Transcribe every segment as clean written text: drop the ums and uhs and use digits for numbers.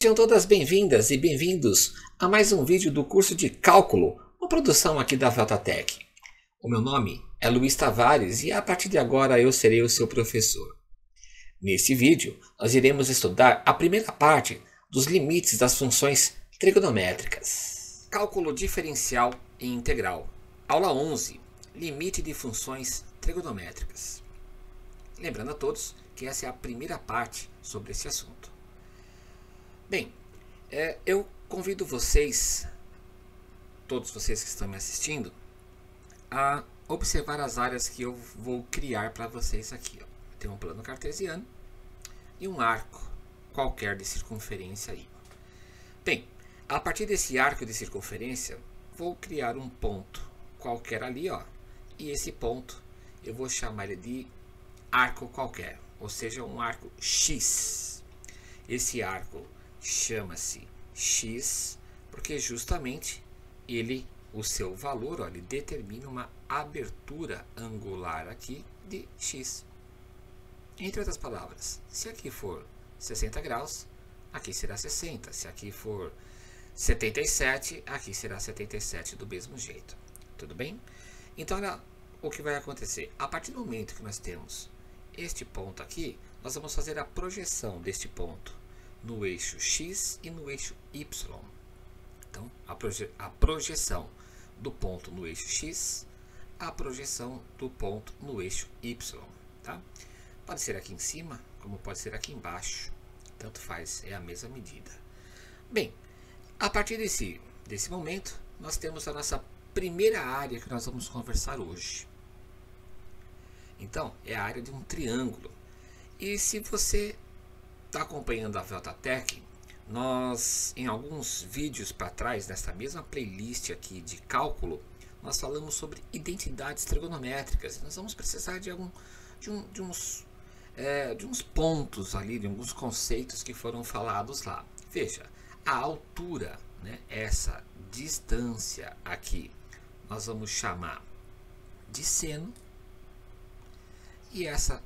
Sejam todas bem-vindas e bem-vindos a mais um vídeo do curso de Cálculo, uma produção aqui da Veltatech. O meu nome é Luiz Tavares e a partir de agora eu serei o seu professor. Neste vídeo, nós iremos estudar a primeira parte dos limites das funções trigonométricas. Cálculo diferencial e integral. Aula 11. Limite de funções trigonométricas. Lembrando a todos que essa é a primeira parte sobre esse assunto. Bem, eu convido vocês, todos vocês que estão me assistindo, a observar as áreas que eu vou criar para vocês aqui. Ó. Tem um plano cartesiano e um arco qualquer de circunferência aí. Bem, a partir desse arco de circunferência, vou criar um ponto qualquer ali, ó. E esse ponto eu vou chamar ele de arco qualquer, ou seja, um arco X. Esse arco chama-se X porque justamente o seu valor, ó, ele determina uma abertura angular aqui de X. Entre outras palavras, se aqui for 60 graus, aqui será 60. Se aqui for 77, aqui será 77 do mesmo jeito. Tudo bem? Então, olha o que vai acontecer. A partir do momento que nós temos este ponto aqui, nós vamos fazer a projeção deste ponto no eixo X e no eixo Y. Então, a projeção do ponto no eixo X, a projeção do ponto no eixo Y. Tá? Pode ser aqui em cima, como pode ser aqui embaixo. Tanto faz, é a mesma medida. Bem, a partir desse momento, nós temos a nossa primeira área que nós vamos conversar hoje. Então, é a área de um triângulo. E se você está acompanhando a Veltatech, nós, em alguns vídeos para trás, nessa mesma playlist aqui de cálculo, nós falamos sobre identidades trigonométricas. Nós vamos precisar de uns pontos ali, de alguns conceitos que foram falados lá. Veja, a altura, né, essa distância aqui, nós vamos chamar de seno. E essa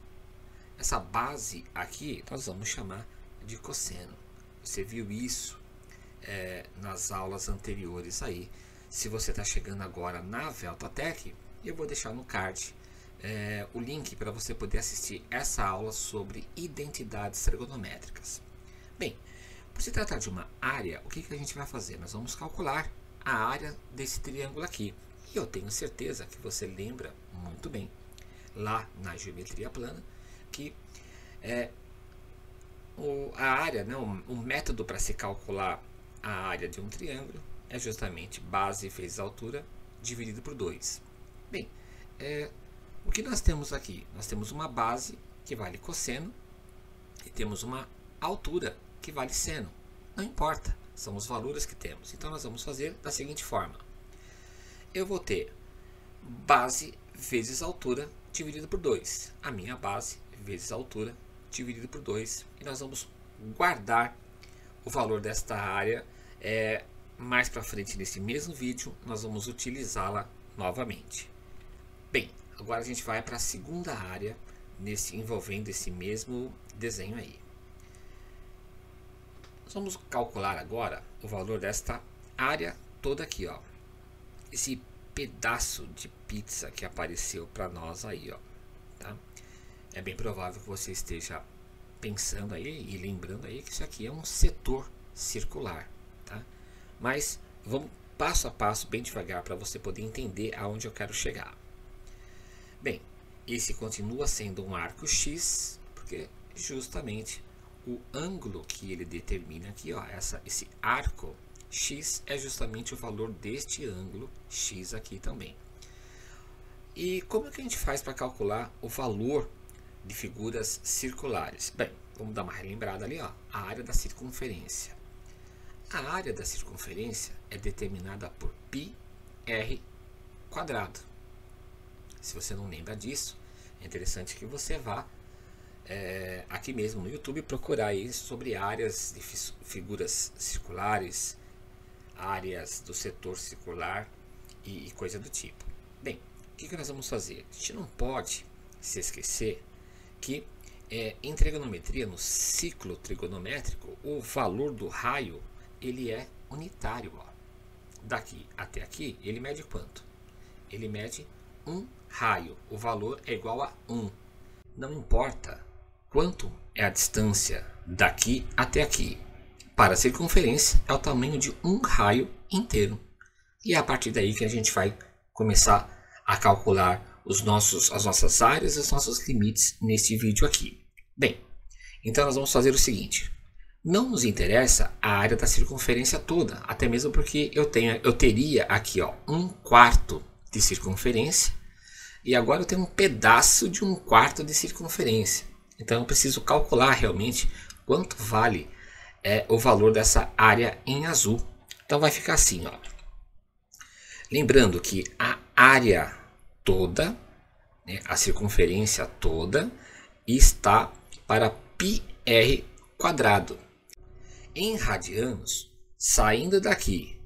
base aqui nós vamos chamar de cosseno. Você viu isso nas aulas anteriores aí. Se você está chegando agora na Veltatech, eu vou deixar no card o link para você poder assistir essa aula sobre identidades trigonométricas. Bem, por se tratar de uma área, o que a gente vai fazer? Nós vamos calcular a área desse triângulo aqui. E eu tenho certeza que você lembra muito bem, lá na geometria plana, que a área, né, o método para se calcular a área de um triângulo é justamente base vezes altura dividido por 2. Bem, o que nós temos aqui? Nós temos uma base que vale cosseno e temos uma altura que vale seno. Não importa, são os valores que temos. Então nós vamos fazer da seguinte forma. Eu vou ter base vezes altura dividido por 2. A minha base vezes a altura dividido por 2. E nós vamos guardar o valor desta área. Mais para frente nesse mesmo vídeo, nós vamos utilizá-la novamente. Bem, agora a gente vai para a segunda área envolvendo esse mesmo desenho aí. Nós vamos calcular agora o valor desta área toda aqui, ó. Esse pedaço de pizza que apareceu para nós aí, ó, tá? É bem provável que você esteja pensando aí e lembrando aí que isso aqui é um setor circular, tá? Mas vamos passo a passo, bem devagar, para você poder entender aonde eu quero chegar. Bem, esse continua sendo um arco X, porque justamente o ângulo que ele determina aqui, ó, esse arco X é justamente o valor deste ângulo X aqui também. E como é que a gente faz para calcular o valor de figuras circulares? Bem, vamos dar uma relembrada ali, ó, a área da circunferência. A área da circunferência é determinada por πr². Se você não lembra disso, é interessante que você vá aqui mesmo no YouTube procurar aí sobre áreas de figuras circulares, áreas do setor circular e coisa do tipo. Bem, o que nós vamos fazer? A gente não pode se esquecer que Em trigonometria, no ciclo trigonométrico, o valor do raio ele é unitário. Ó. Daqui até aqui, ele mede quanto? Ele mede 1 raio. O valor é igual a 1. Não importa quanto é a distância daqui até aqui. Para a circunferência, é o tamanho de 1 raio inteiro. E é a partir daí que a gente vai começar a calcular as nossas áreas e os nossos limites neste vídeo aqui. Bem, então nós vamos fazer o seguinte. Não nos interessa a área da circunferência toda, até mesmo porque eu teria aqui 1/4 de circunferência e agora eu tenho um pedaço de 1/4 de circunferência. Então eu preciso calcular realmente quanto vale o valor dessa área em azul. Então vai ficar assim, ó. Lembrando que a área toda, né, a circunferência toda, está para πr². Em radianos, saindo daqui,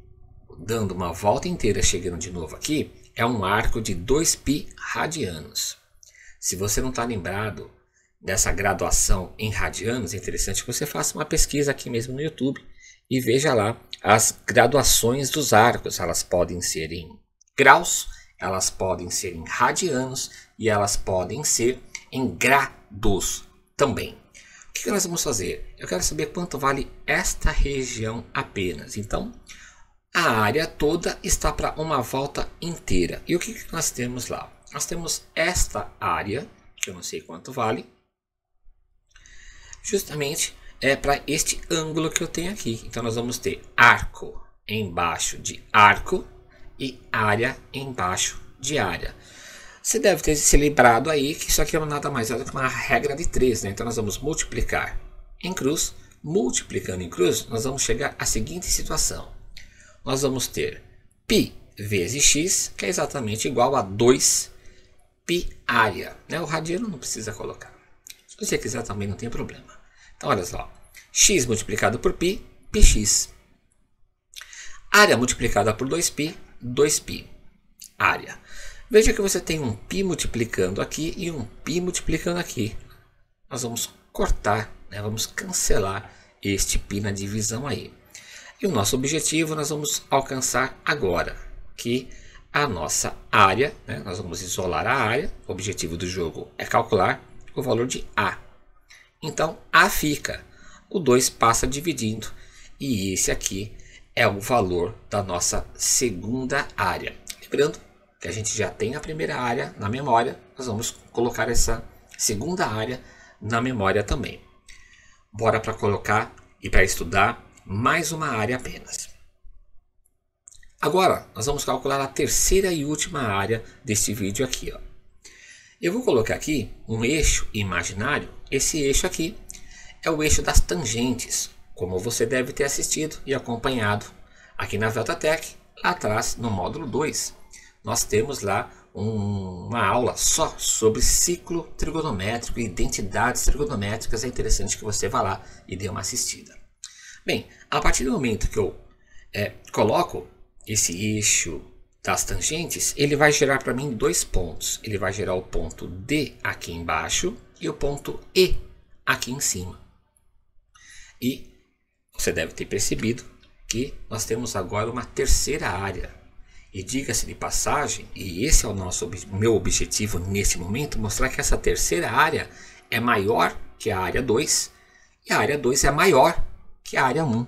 dando uma volta inteira, chegando de novo aqui, é um arco de 2π radianos. Se você não está lembrado dessa graduação em radianos, é interessante que você faça uma pesquisa aqui mesmo no YouTube e veja lá as graduações dos arcos. Elas podem ser em graus, elas podem ser em radianos e elas podem ser em grados também. O que nós vamos fazer? Eu quero saber quanto vale esta região apenas. Então, a área toda está para uma volta inteira. E o que nós temos lá? Nós temos esta área, que eu não sei quanto vale, justamente para este ângulo que eu tenho aqui. Então, nós vamos ter arco embaixo de arco e área embaixo de área. Você deve ter se lembrado aí que isso aqui é nada mais do que uma regra de 3, né? Então nós vamos multiplicar em cruz. Multiplicando em cruz, nós vamos chegar à seguinte situação. Nós vamos ter π vezes x, que é exatamente igual a 2π área. Né? O radiano não precisa colocar. Se você quiser também não tem problema. Então olha só. X multiplicado por π, πx. Área multiplicada por 2π, 2π. Área. Veja que você tem um π multiplicando aqui e um π multiplicando aqui. Nós vamos cortar, né? Vamos cancelar este π na divisão aí. E o nosso objetivo nós vamos alcançar agora, que a nossa área, né? Nós vamos isolar a área. O objetivo do jogo é calcular o valor de A. Então, A fica. O 2 passa dividindo. E esse aqui é o valor da nossa segunda área. Lembrando que a gente já tem a primeira área na memória, nós vamos colocar essa segunda área na memória também. Bora para colocar e para estudar mais uma área apenas. Agora, nós vamos calcular a terceira e última área deste vídeo aqui. Ó. Eu vou colocar aqui um eixo imaginário. Esse eixo aqui é o eixo das tangentes, como você deve ter assistido e acompanhado aqui na VeltaTech, lá atrás no módulo 2. Nós temos lá uma aula só sobre ciclo trigonométrico e identidades trigonométricas. É interessante que você vá lá e dê uma assistida. Bem, a partir do momento que eu coloco esse eixo das tangentes, ele vai gerar para mim 2 pontos. Ele vai gerar o ponto D aqui embaixo e o ponto E aqui em cima. E você deve ter percebido que nós temos agora uma terceira área. E diga-se de passagem, e esse é o meu objetivo nesse momento, mostrar que essa terceira área é maior que a área 2 e a área 2 é maior que a área 1.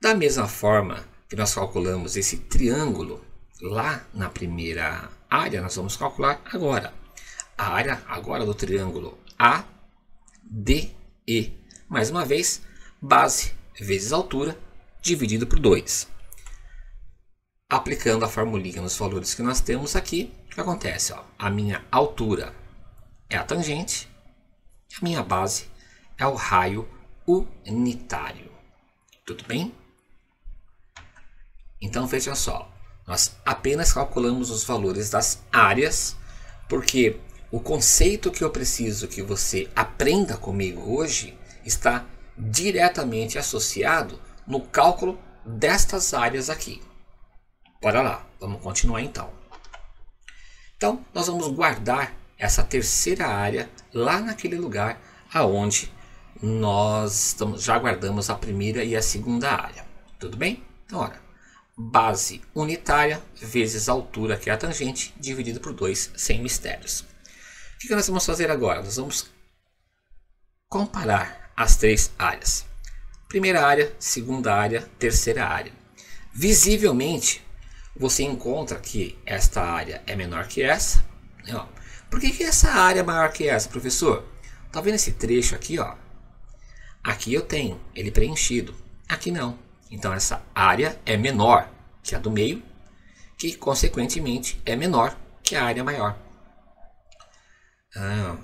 Da mesma forma que nós calculamos esse triângulo lá na primeira área, nós vamos calcular agora a área agora do triângulo ADE. Mais uma vez, base vezes altura dividido por 2. Aplicando a formulinha nos valores que nós temos aqui, o que acontece? Ó, a minha altura é a tangente e a minha base é o raio unitário. Tudo bem? Então veja só, nós apenas calculamos os valores das áreas, porque o conceito que eu preciso que você aprenda comigo hoje está diretamente associado no cálculo destas áreas aqui. Bora lá, vamos continuar então. Então, nós vamos guardar essa terceira área lá naquele lugar aonde nós já guardamos a primeira e a segunda área. Tudo bem? Então, olha, base unitária vezes a altura, que é a tangente, dividido por 2, sem mistérios. O que nós vamos fazer agora? Nós vamos comparar as três áreas. Primeira área, segunda área, terceira área. Visivelmente, você encontra que esta área é menor que essa. Ó. Por que essa área é maior que essa, professor? Tá vendo esse trecho aqui, ó? Aqui eu tenho ele preenchido, aqui não. Então essa área é menor que a do meio, que consequentemente é menor que a área maior.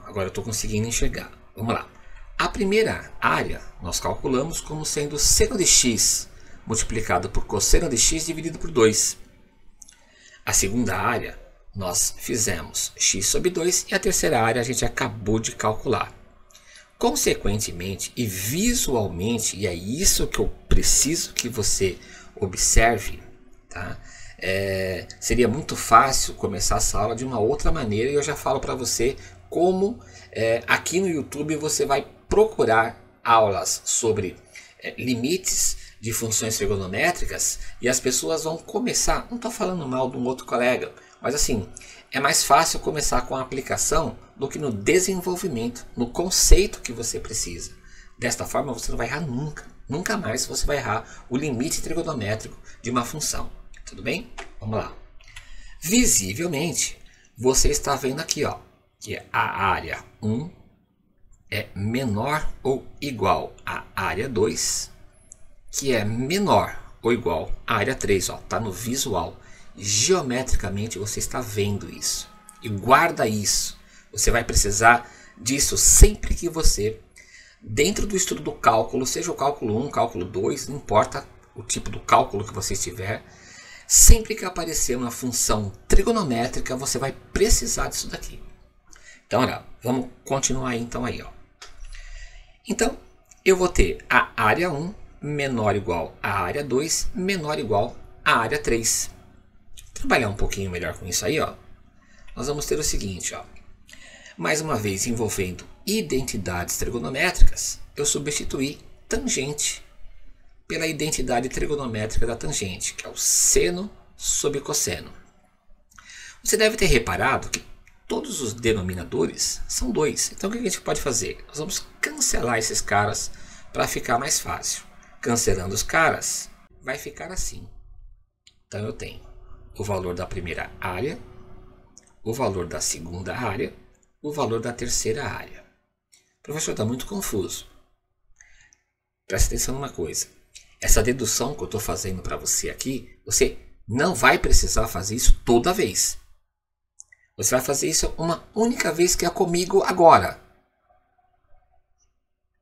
Agora eu estou conseguindo enxergar. Vamos lá. A primeira área nós calculamos como sendo seno de x multiplicado por cosseno de x dividido por 2. A segunda área nós fizemos x sobre 2 e a terceira área a gente acabou de calcular. Consequentemente e visualmente, e é isso que eu preciso que você observe, tá? Seria muito fácil começar essa aula de uma outra maneira e eu já falo para você como aqui no YouTube você vai procurar aulas sobre limites de funções trigonométricas e as pessoas vão começar, não estou falando mal de um outro colega, mas assim, é mais fácil começar com a aplicação do que no desenvolvimento, no conceito que você precisa. Desta forma você não vai errar nunca, nunca mais você vai errar o limite trigonométrico de uma função. Tudo bem? Vamos lá. Visivelmente, você está vendo aqui, ó, que a área 1 é menor ou igual à área 2, que é menor ou igual à área 3, ó, tá no visual. Geometricamente você está vendo isso. E guarda isso. Você vai precisar disso sempre que você, dentro do estudo do cálculo, seja o cálculo 1, cálculo 2, não importa o tipo do cálculo que você estiver, sempre que aparecer uma função trigonométrica, você vai precisar disso daqui. Então, olha, vamos continuar então aí, ó. Então, eu vou ter a área 1 menor ou igual à área 2, menor ou igual à área 3. Trabalhar um pouquinho melhor com isso aí, ó. Nós vamos ter o seguinte, ó. Mais uma vez envolvendo identidades trigonométricas, eu substituí tangente pela identidade trigonométrica da tangente, que é o seno sobre cosseno. Você deve ter reparado que todos os denominadores são 2. Então o que a gente pode fazer? Nós vamos cancelar esses caras para ficar mais fácil. Cancelando os caras, vai ficar assim. Então eu tenho o valor da primeira área, o valor da segunda área, o valor da terceira área. Professor, está muito confuso. Presta atenção numa coisa. Essa dedução que eu estou fazendo para você aqui, você não vai precisar fazer isso toda vez. Você vai fazer isso uma única vez, que é comigo agora.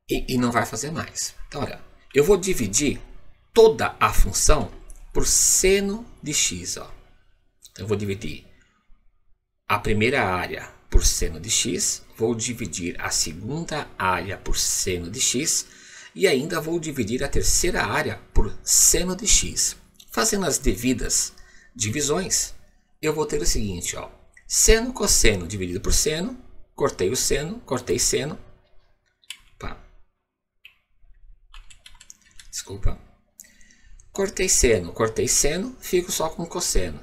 E não vai fazer mais. Então, olha, eu vou dividir toda a função por seno de x. Ó. Então, eu vou dividir a primeira área por seno de x, vou dividir a segunda área por seno de x e ainda vou dividir a terceira área por seno de x. Fazendo as devidas divisões, eu vou ter o seguinte, ó. Seno cosseno dividido por seno, cortei o seno, cortei seno. Opa. Desculpa. Cortei seno, fico só com cosseno.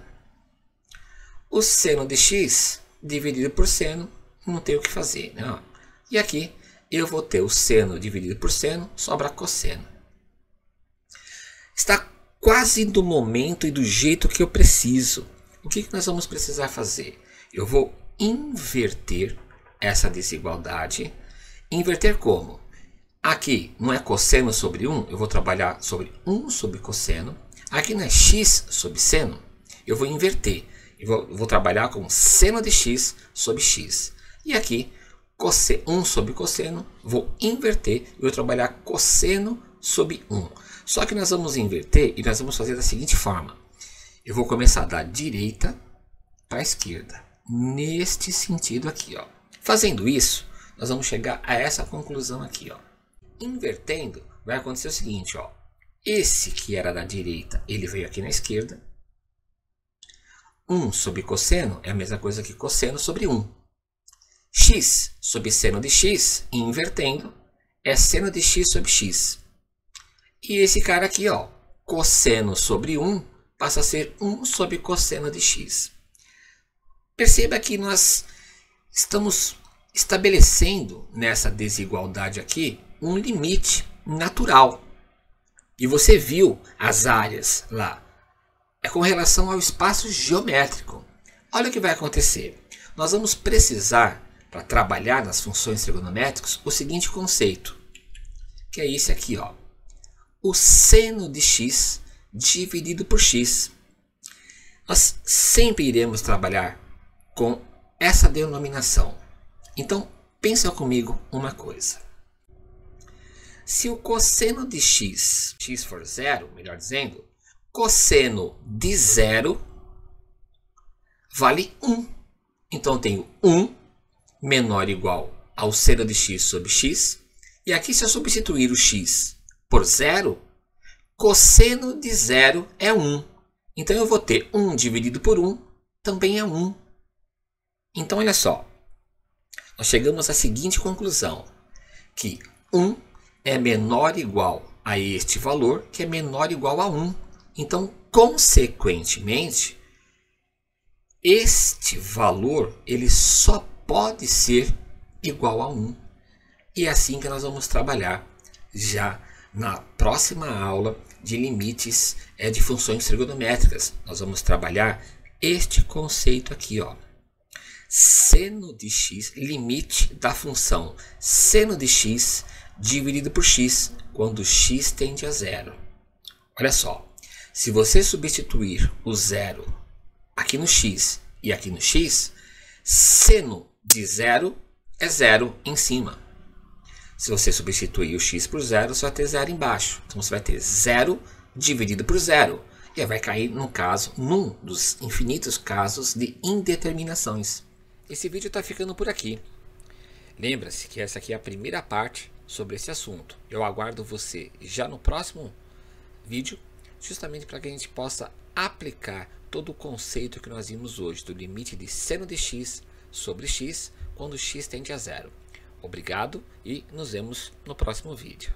O seno de x dividido por seno, não tem o que fazer, né? E aqui eu vou ter o seno dividido por seno, sobra cosseno. Está quase do momento e do jeito que eu preciso. O que nós vamos precisar fazer? Eu vou inverter essa desigualdade. Inverter como? Aqui não é cosseno sobre 1, eu vou trabalhar sobre 1 sobre cosseno. Aqui não é x sobre seno, eu vou inverter. Eu vou trabalhar com seno de x sobre x. E aqui, 1 sobre cosseno, vou inverter e vou trabalhar cosseno sobre 1. Só que nós vamos inverter e nós vamos fazer da seguinte forma. Eu vou começar da direita para a esquerda. Neste sentido aqui, ó. Fazendo isso, nós vamos chegar a essa conclusão aqui, ó. Invertendo, vai acontecer o seguinte, ó. Esse que era da direita, ele veio aqui na esquerda. 1 sobre cosseno é a mesma coisa que cosseno sobre 1. x sobre seno de x, invertendo, é seno de x sobre x. E esse cara aqui, ó, cosseno sobre 1, passa a ser 1 sobre cosseno de x. Perceba que nós estamos estabelecendo nessa desigualdade aqui um limite natural. E você viu as áreas lá. É com relação ao espaço geométrico. Olha o que vai acontecer. Nós vamos precisar, para trabalhar nas funções trigonométricas, o seguinte conceito, que é esse aqui, ó. O seno de x dividido por x. Nós sempre iremos trabalhar com essa denominação. Então, pensa comigo uma coisa. Se o cosseno de x for zero, melhor dizendo, cosseno de zero vale 1. Então, eu tenho 1 menor ou igual ao seno de x sobre x. E aqui, se eu substituir o x por zero, cosseno de zero é 1. Então, eu vou ter 1 dividido por 1 também é 1. Então, olha só. Nós chegamos à seguinte conclusão, que 1 é menor ou igual a este valor, que é menor ou igual a 1. Então, consequentemente, este valor ele só pode ser igual a 1. E é assim que nós vamos trabalhar já na próxima aula de limites de funções trigonométricas. Nós vamos trabalhar este conceito aqui, ó. Seno de x, limite da função seno de x dividido por x, quando x tende a zero. Olha só, se você substituir o zero aqui no x e aqui no x, seno de zero é zero em cima. Se você substituir o x por zero, você vai ter zero embaixo. Então você vai ter zero dividido por zero. E aí vai cair num dos infinitos casos de indeterminações. Esse vídeo está ficando por aqui. Lembra-se que essa aqui é a primeira parte sobre esse assunto. Eu aguardo você já no próximo vídeo, justamente para que a gente possa aplicar todo o conceito que nós vimos hoje, do limite de seno de x sobre x, quando x tende a zero. Obrigado e nos vemos no próximo vídeo.